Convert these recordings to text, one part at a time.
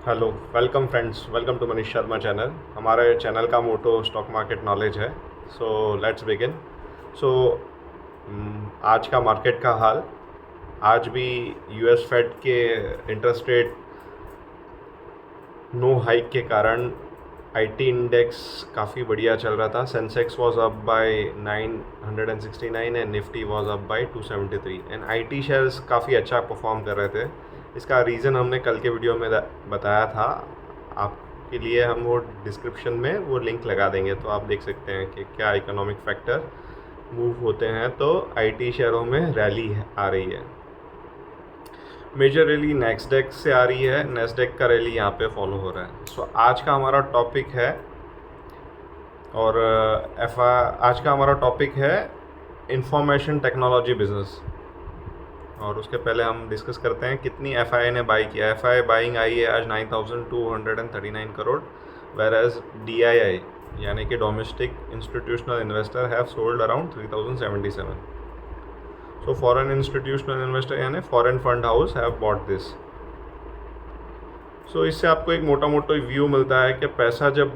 Hello, welcome friends, welcome to Manish Sharma channel. हमारे channel का motto stock market knowledge है। So let's begin. सो आज का मार्केट का हाल। आज भी यूएस फेड के इंटरेस्ट रेट नो हाइक के कारण आईटी इंडेक्स काफ़ी बढ़िया चल रहा था। Sensex was up by 969 and Nifty was up by 273 and IT shares काफ़ी अच्छा परफॉर्म कर रहे थे। इसका रीज़न हमने कल के वीडियो में बताया था। आपके लिए हम वो डिस्क्रिप्शन में वो लिंक लगा देंगे, तो आप देख सकते हैं कि क्या इकोनॉमिक फैक्टर मूव होते हैं तो आईटी शेयरों में रैली आ रही है। मेजर रैली नेस्डेक से आ रही है, नेस्डेक का रैली यहाँ पे फॉलो हो रहा है। सो आज का हमारा टॉपिक है और आज का हमारा टॉपिक है इंफॉर्मेशन टेक्नोलॉजी बिजनेस। और उसके पहले हम डिस्कस करते हैं कितनी एफआई ने बाई किया। एफआई बाइंग आई है आज 9,239 करोड़, वेर एज डीआईआई यानी कि domestic institutional investor have sold around 3,077। So foreign institutional investor यानी foreign fund house have bought this. So इससे आपको एक मोटा मोटा व्यू मिलता है कि पैसा जब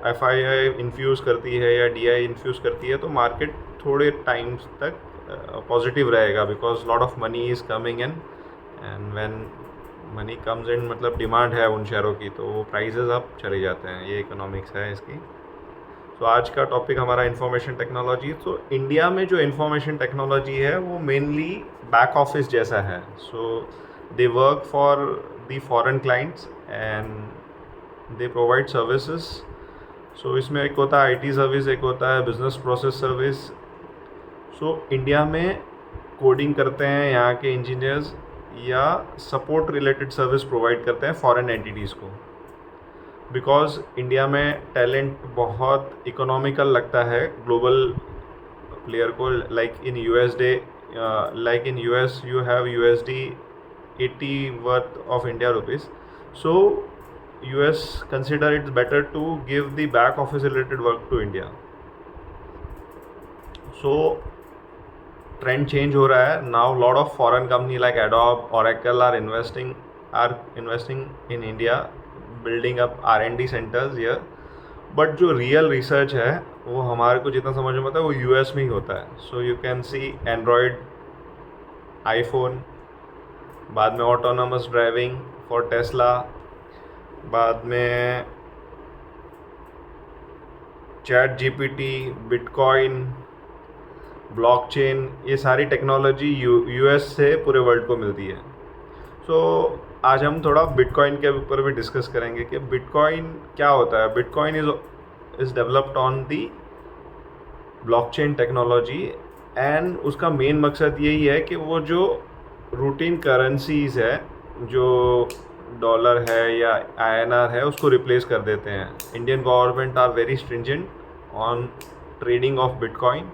एफ आई आई इन्फ्यूज़ करती है या डी आई इन्फ्यूज़ करती है तो मार्केट थोड़े टाइम्स तक पॉजिटिव रहेगा, because lot of money is coming in and when money comes in मतलब डिमांड है उन शेयरों की, तो वो प्राइजेज अप चले जाते हैं। ये इकोनॉमिक्स है इसकी। तो आज का टॉपिक हमारा इंफॉर्मेशन टेक्नोलॉजी। तो इंडिया में जो इंफॉर्मेशन टेक्नोलॉजी है वो मेनली बैक ऑफिस जैसा है। So they work for the foreign clients and they provide services. So इसमें एक होता है आईटी सर्विस, एक होता है business process service. So India में कोडिंग करते हैं यहाँ के इंजीनियर्स या सपोर्ट रिलेटेड सर्विस प्रोवाइड करते हैं फॉरेन एंटिटीज़ को, बिकॉज इंडिया में टैलेंट बहुत इकोनॉमिकल लगता है ग्लोबल प्लेयर को। Like in US you have USD 80 worth of India rupees. So US consider it's better to give the back office related work to India. So trend change हो रहा है now. Lot of foreign company like Adobe, Oracle are investing in India, building up R&D centres here. But जो real research है वो हमारे को जितना समझ में आता है वो यूएस में ही होता है। So you can C Android, iPhone, बाद में ऑटोनोमस ड्राइविंग फॉर टेस्ला, बाद में चैट जीपीटी, बिटकॉइन, ब्लॉकचेन, ये सारी टेक्नोलॉजी यूएस से पूरे वर्ल्ड को मिलती है। सो आज हम थोड़ा बिटकॉइन के ऊपर भी डिस्कस करेंगे कि बिटकॉइन क्या होता है। Bitcoin is developed on the blockchain technology and उसका मेन मकसद यही है कि वो जो रूटीन करेंसीज है, जो डॉलर है या INR है, उसको रिप्लेस कर देते हैं। Indian government are very stringent on trading of bitcoin,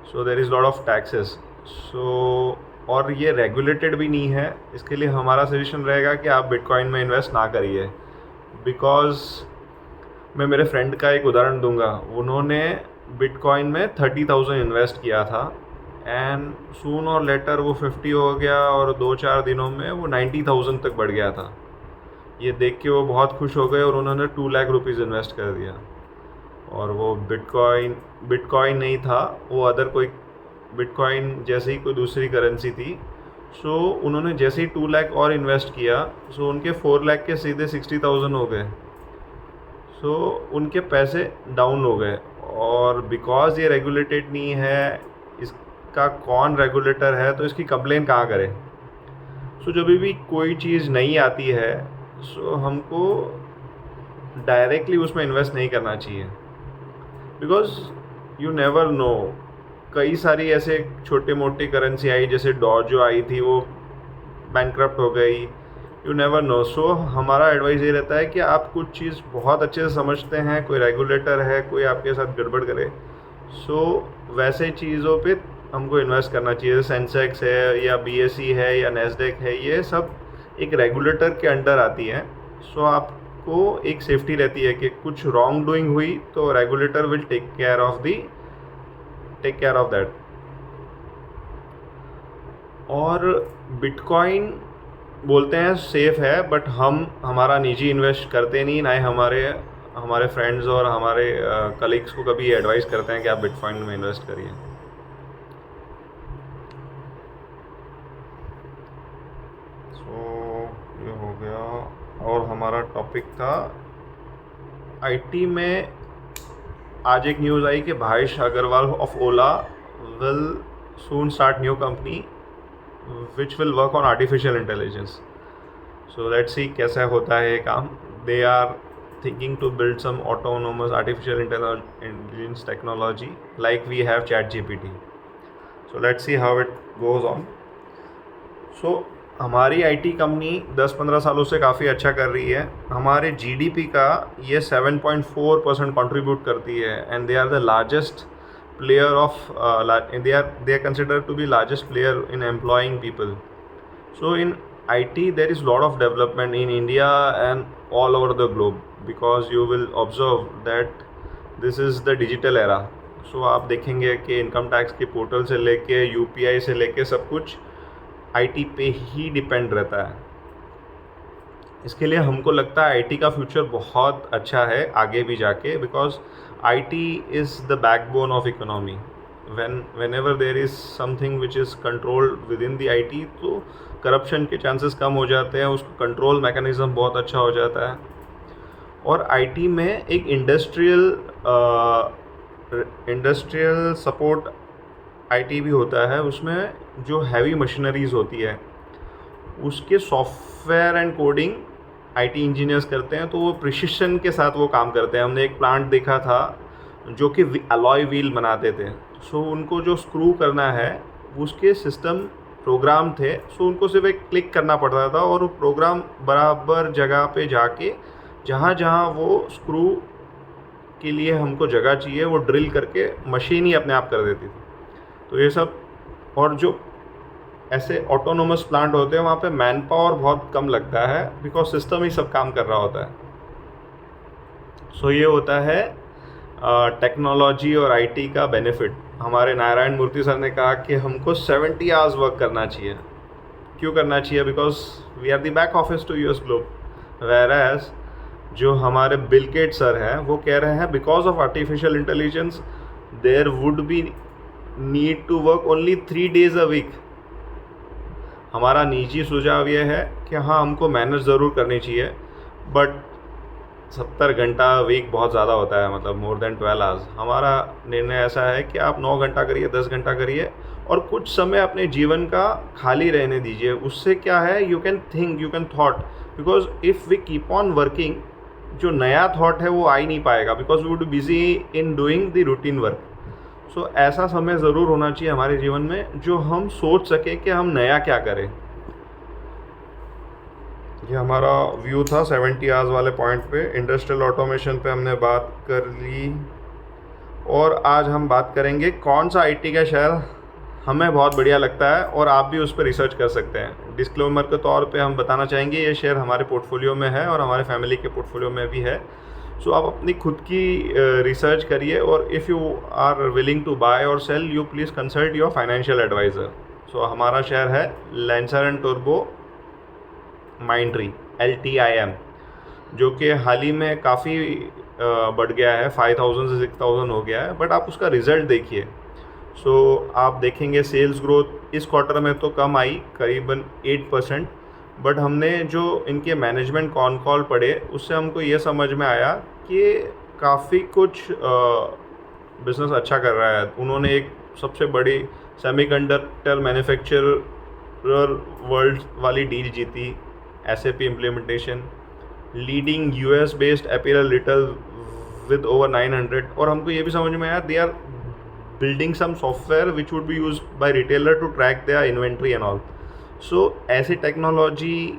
so there is lot of taxes. So और ये रेगुलेटेड भी नहीं है। इसके लिए हमारा सजेशन रहेगा कि आप बिटकॉइन में इन्वेस्ट ना करिए, बिकॉज मैं मेरे फ्रेंड का एक उदाहरण दूंगा। उन्होंने बिटकॉइन में 30,000 इन्वेस्ट किया था एंड सून और लेटर वो 50 हो गया और 2-4 दिनों में वो 90,000 तक बढ़ गया था। ये देख के वो बहुत खुश हो गए और उन्होंने 2 लाख रुपीज़ इन्वेस्ट कर दिया। और वो बिटकॉइन नहीं था, वो अदर कोई बिटकॉइन जैसे ही कोई दूसरी करेंसी थी। सो उन्होंने जैसे ही 2 लाख और इन्वेस्ट किया, सो उनके 4 लाख के सीधे 60,000 हो गए। सो उनके पैसे डाउन हो गए। और बिकॉज ये रेगुलेटेड नहीं है, इसका कौन रेगुलेटर है तो इसकी कंप्लेन कहाँ करें। सो जब भी कोई चीज़ नहीं आती है सो हमको डायरेक्टली उसमें इन्वेस्ट नहीं करना चाहिए, बिकॉज यू नेवर नो। कई सारी ऐसे छोटे मोटी करेंसी आई, जैसे डॉजो आई थी, वो बैंकक्रप्ट हो गई। You never know. सो हमारा एडवाइस ये रहता है कि आप कुछ चीज़ बहुत अच्छे से समझते हैं, कोई रेगुलेटर है, कोई आपके साथ गड़बड़ करे, सो वैसे चीज़ों पे हमको इन्वेस्ट करना चाहिए। सेंसेक्स है या BSE है या नेस्डेक है, ये सब एक रेगुलेटर के अंडर आती हैं। सो आपको एक सेफ्टी रहती है कि कुछ रॉन्ग डूइंग हुई तो regulator will take care of that. और बिटकॉइन बोलते हैं सेफ़ है, बट हम हमारा निजी इन्वेस्ट करते नहीं, ना ही हमारे हमारे फ्रेंड्स और हमारे कलीग्स को कभी एडवाइस करते हैं कि आप बिटकॉइन में इन्वेस्ट करिए। सो ये हो गया। और हमारा टॉपिक था आईटी में। आज एक न्यूज़ आई कि Bhavesh Aggarwal of Ola will soon start new company which will work on artificial intelligence. So let's see कैसा होता है ये काम। They are thinking to build some autonomous artificial intelligence technology like we have ChatGPT. So let's see how it goes on. So हमारी IT company 10-15 सालों से काफ़ी अच्छा कर रही है। हमारे जीडीपी का ये 7.4% कंट्रीब्यूट करती है and they are the largest player of they are considered to be largest player in employing people. So in IT there is lot of development in India and all over the globe, because you will observe that this is the digital era. So आप देखेंगे कि income tax के portal से लेके UPI से लेके सब कुछ आईटी पे ही डिपेंड रहता है। इसके लिए हमको लगता है आईटी का फ्यूचर बहुत अच्छा है आगे भी जाके, because IT is the backbone of economy. whenever there is something which is controlled within the IT, तो करप्शन के चांसेस कम हो जाते हैं, उसको कंट्रोल मैकेनिज़्म बहुत अच्छा हो जाता है। और आईटी में एक इंडस्ट्रियल सपोर्ट आईटी भी होता है। उसमें जो हैवी मशीनरीज़ होती है उसके software and coding IT engineers करते हैं, तो वो प्रिसिशन के साथ वो काम करते हैं। हमने एक प्लांट देखा था जो कि अलॉय व्हील बनाते थे। सो उनको जो स्क्रू करना है उसके सिस्टम प्रोग्राम थे, सो उनको सिर्फ एक क्लिक करना पड़ता था और वो प्रोग्राम बराबर जगह पे जाके जहाँ जहाँ वो स्क्रू के लिए हमको जगह चाहिए वो ड्रिल करके मशीन ही अपने आप कर देती थी। तो ये सब, और जो ऐसे ऑटोनोमस प्लांट होते हैं वहाँ पे मैन पावर बहुत कम लगता है, बिकॉज सिस्टम ही सब काम कर रहा होता है। सो ये होता है टेक्नोलॉजी और आईटी का बेनिफिट। हमारे नारायण मूर्ति सर ने कहा कि हमको 70 आवर्स वर्क करना चाहिए। क्यों करना चाहिए? Because we are the back office to US globe. Whereas जो हमारे बिल गेट्स सर हैं वो कह रहे हैं because of artificial intelligence there would be need to work only 3 days a week. हमारा निजी सुझाव ये है कि हाँ, हमको मेहनत ज़रूर करनी चाहिए, बट 70 घंटा वीक बहुत ज़्यादा होता है, मतलब मोर देन 12 आवर्स। हमारा निर्णय ऐसा है कि आप 9 घंटा करिए, 10 घंटा करिए, और कुछ समय अपने जीवन का खाली रहने दीजिए। उससे क्या है, you can think, you can thought, because if we keep on working, जो नया थॉट है वो आ ही नहीं पाएगा, because we would busy in doing the routine work. So ऐसा समय ज़रूर होना चाहिए हमारे जीवन में जो हम सोच सकें कि हम नया क्या करें। ये हमारा व्यू था 70 आवर्स वाले पॉइंट पे। इंडस्ट्रियल ऑटोमेशन पे हमने बात कर ली, और आज हम बात करेंगे कौन सा आईटी का शेयर हमें बहुत बढ़िया लगता है और आप भी उस पर रिसर्च कर सकते हैं। डिस्क्लेमर के तौर पे हम बताना चाहेंगे ये शेयर हमारे पोर्टफोलियो में है और हमारे फैमिली के पोर्टफोलियो में भी है। सो आप अपनी खुद की रिसर्च करिए, और if you are willing to buy और sell, you please consult your financial adviser. So हमारा शेयर है लैंसर एंड टर्बो माइंड्री LTIM, जो कि हाल ही में काफ़ी बढ़ गया है, 5000 से 6000 हो गया है, बट आप उसका रिज़ल्ट देखिए। सो आप देखेंगे सेल्स ग्रोथ इस क्वार्टर में तो कम आई, करीबन 8%, बट हमने जो इनके मैनेजमेंट कॉन कॉल पढ़े उससे हमको ये समझ में आया कि काफ़ी कुछ बिज़नेस अच्छा कर रहा है। उन्होंने एक सबसे बड़ी सेमीकंडक्टर मैन्युफैक्चरर वर्ल्ड वाली डील जीती, SAP implementation, leading US based apparel retail with over 900, और हमको ये भी समझ में आया they are building some software which would be use by retailer to track their inventory and all. So ऐसी टेक्नोलॉजी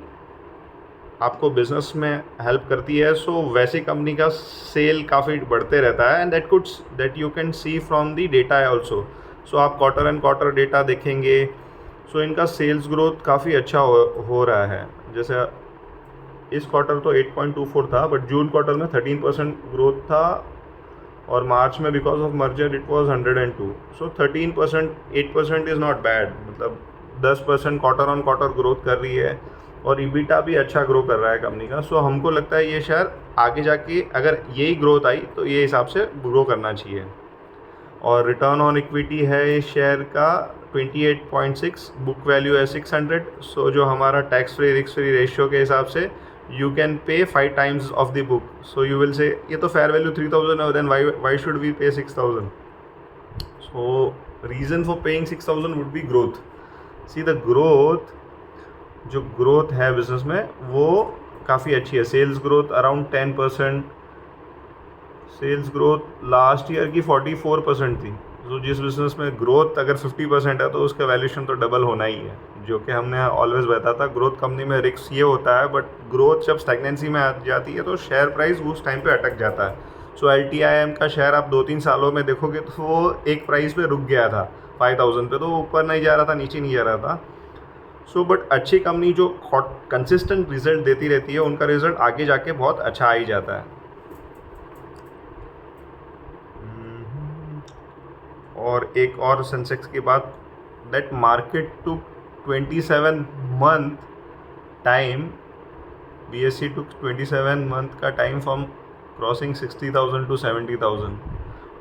आपको बिजनेस में हेल्प करती है। सो वैसी कंपनी का सेल काफ़ी बढ़ते रहता है, and that you can see from the data also. So आप क्वार्टर एंड क्वार्टर डेटा देखेंगे, सो इनका सेल्स ग्रोथ काफ़ी अच्छा हो रहा है। जैसे इस क्वार्टर तो 8.24 था, बट जून क्वार्टर में 13% ग्रोथ था, और मार्च में because of merger it was 102। So 13%, 8% is not bad, मतलब 10% क्वार्टर ऑन क्वार्टर ग्रोथ कर रही है। और ईबिटा भी अच्छा ग्रो कर रहा है कंपनी का। सो हमको लगता है ये शेयर आगे जाके अगर यही ग्रोथ आई तो ये हिसाब से ग्रो करना चाहिए। और रिटर्न ऑन इक्विटी है इस शेयर का 28.6, बुक वैल्यू है 600। सो जो हमारा tax free risk free ratio के हिसाब से you can pay 5 times of the book. So you will say ये तो फेयर वैल्यू 3000 है, then why should we pay 6000? So reason for paying 6000 would be growth. See the growth, जो growth है business में वो काफ़ी अच्छी है। Sales growth around 10%, sales growth last year की 44% थी। तो जिस बिज़नेस में ग्रोथ अगर 50% है तो उसका वैल्यूएशन तो डबल होना ही है, जो कि हमने ऑलवेज बताया था। ग्रोथ कंपनी में रिस्क ये होता है, बट ग्रोथ जब स्टैग्नेंसी में आ जाती है तो शेयर प्राइस उस टाइम पे अटक जाता है। सो LTIM का शेयर आप 2-3 सालों में देखोगे तो वो एक प्राइस पे रुक गया था 5000 पे, तो वो ऊपर नहीं जा रहा था, नीचे नहीं जा रहा था। सो बट अच्छी कंपनी जो कंसिस्टेंट रिजल्ट देती रहती है उनका रिजल्ट आगे जाके बहुत अच्छा आ ही जाता है। और एक और सेंसेक्स की बात, that market to 27 month time, BSE to 27 month का टाइम फ्रॉम क्रॉसिंग 60,000 टू 70,000।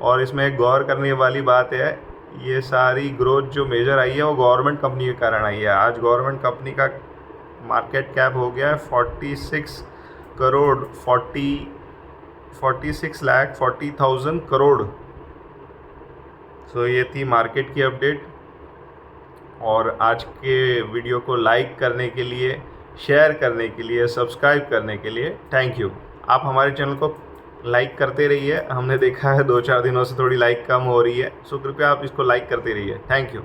और इसमें एक गौर करने वाली बात है, ये सारी ग्रोथ जो मेजर आई है वो गवर्नमेंट कंपनी के कारण आई है। आज गवर्नमेंट कंपनी का मार्केट कैप हो गया है 46 करोड़ 46,40,000 करोड़। सो ये थी मार्केट की अपडेट। और आज के वीडियो को लाइक करने के लिए, शेयर करने के लिए, सब्सक्राइब करने के लिए थैंक यू। आप हमारे चैनल को लाइक करते रहिए। हमने देखा है 2-4 दिनों से थोड़ी लाइक कम हो रही है, सो कृपया आप इसको लाइक करते रहिए। Thank you.